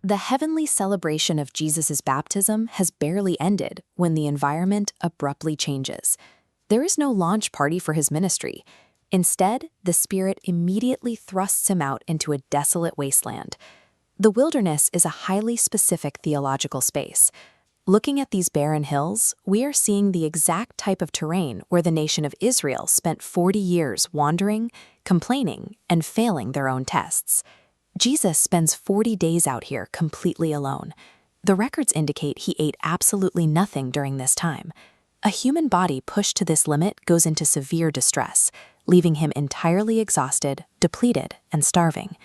The heavenly celebration of Jesus' baptism has barely ended when the environment abruptly changes. There is no launch party for his ministry. Instead, the Spirit immediately thrusts him out into a desolate wasteland. The wilderness is a highly specific theological space. Looking at these barren hills, we are seeing the exact type of terrain where the nation of Israel spent 40 years wandering, complaining, and failing their own tests. Jesus spends 40 days out here completely alone. The records indicate he ate absolutely nothing during this time. A human body pushed to this limit goes into severe distress, leaving him entirely exhausted, depleted, and starving.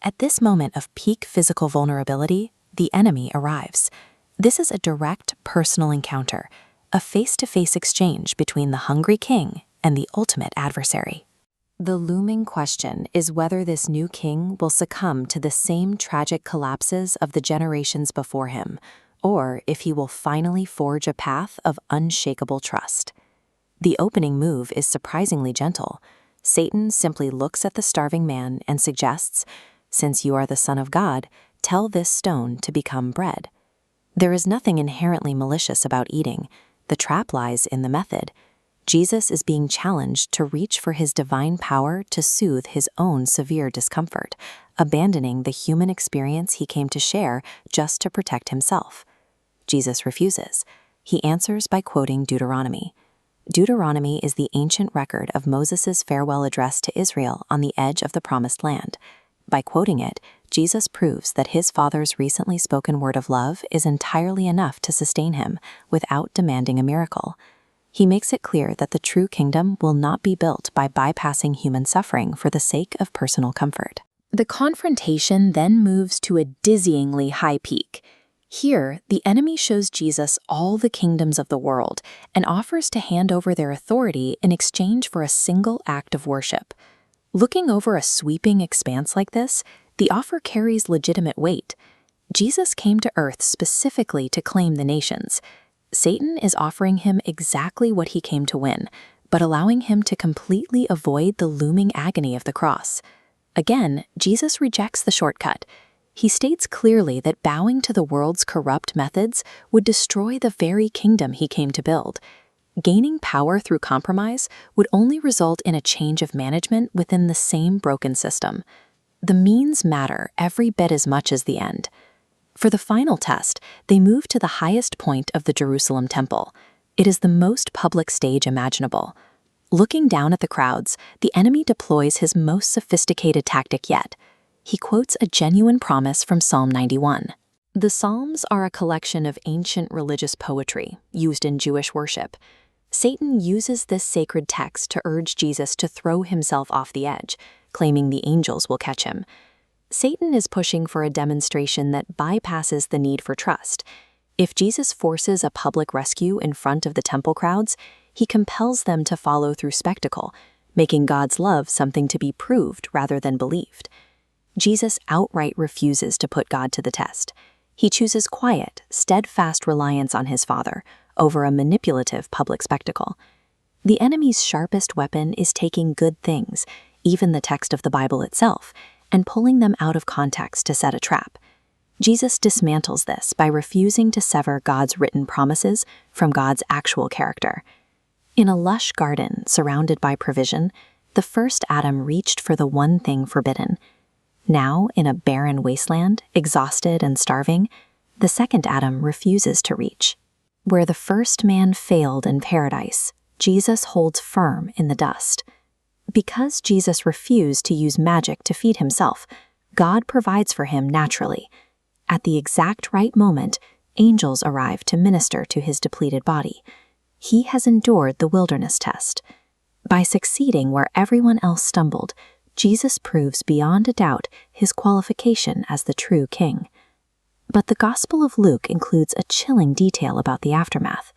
At this moment of peak physical vulnerability, the enemy arrives. This is a direct personal encounter, a face-to-face exchange between the hungry king and the ultimate adversary. The looming question is whether this new king will succumb to the same tragic collapses of the generations before him, or if he will finally forge a path of unshakable trust. The opening move is surprisingly gentle. Satan simply looks at the starving man and suggests, "Since you are the Son of God, tell this stone to become bread." There is nothing inherently malicious about eating. The trap lies in the method. Jesus is being challenged to reach for his divine power to soothe his own severe discomfort, abandoning the human experience he came to share just to protect himself. Jesus refuses. He answers by quoting Deuteronomy. Deuteronomy is the ancient record of Moses' farewell address to Israel on the edge of the Promised Land. By quoting it, Jesus proves that his Father's recently spoken word of love is entirely enough to sustain him without demanding a miracle. He makes it clear that the true kingdom will not be built by bypassing human suffering for the sake of personal comfort. The confrontation then moves to a dizzyingly high peak. Here, the enemy shows Jesus all the kingdoms of the world and offers to hand over their authority in exchange for a single act of worship. Looking over a sweeping expanse like this, the offer carries legitimate weight. Jesus came to earth specifically to claim the nations. Satan is offering him exactly what he came to win, but allowing him to completely avoid the looming agony of the cross. Again, Jesus rejects the shortcut. He states clearly that bowing to the world's corrupt methods would destroy the very kingdom he came to build. Gaining power through compromise would only result in a change of management within the same broken system. The means matter every bit as much as the end. For the final test, they move to the highest point of the Jerusalem temple. It is the most public stage imaginable. Looking down at the crowds, the enemy deploys his most sophisticated tactic yet. He quotes a genuine promise from Psalm 91. The Psalms are a collection of ancient religious poetry used in Jewish worship. Satan uses this sacred text to urge Jesus to throw himself off the edge, claiming the angels will catch him. Satan is pushing for a demonstration that bypasses the need for trust. If Jesus forces a public rescue in front of the temple crowds, he compels them to follow through spectacle, making God's love something to be proved rather than believed. Jesus outright refuses to put God to the test. He chooses quiet, steadfast reliance on his Father over a manipulative public spectacle. The enemy's sharpest weapon is taking good things, even the text of the Bible itself, and pulling them out of context to set a trap. Jesus dismantles this by refusing to sever God's written promises from God's actual character. In a lush garden surrounded by provision, the first Adam reached for the one thing forbidden. Now, in a barren wasteland, exhausted and starving, the second Adam refuses to reach. Where the first man failed in paradise, Jesus holds firm in the dust. Because Jesus refused to use magic to feed himself, God provides for him naturally. At the exact right moment, angels arrive to minister to his depleted body. He has endured the wilderness test. By succeeding where everyone else stumbled, Jesus proves beyond a doubt his qualification as the true king. But the Gospel of Luke includes a chilling detail about the aftermath.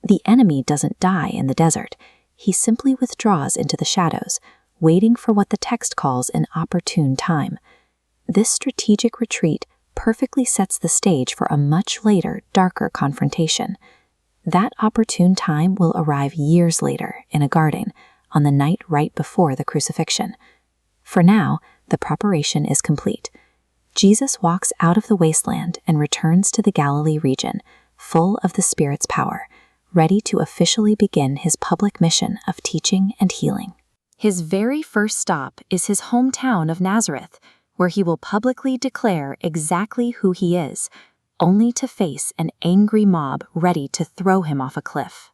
The enemy doesn't die in the desert. He simply withdraws into the shadows, waiting for what the text calls an opportune time. This strategic retreat perfectly sets the stage for a much later, darker confrontation. That opportune time will arrive years later in a garden, on the night right before the crucifixion. For now, the preparation is complete. Jesus walks out of the wasteland and returns to the Galilee region, full of the Spirit's power, ready to officially begin his public mission of teaching and healing. His very first stop is his hometown of Nazareth, where he will publicly declare exactly who he is, only to face an angry mob ready to throw him off a cliff.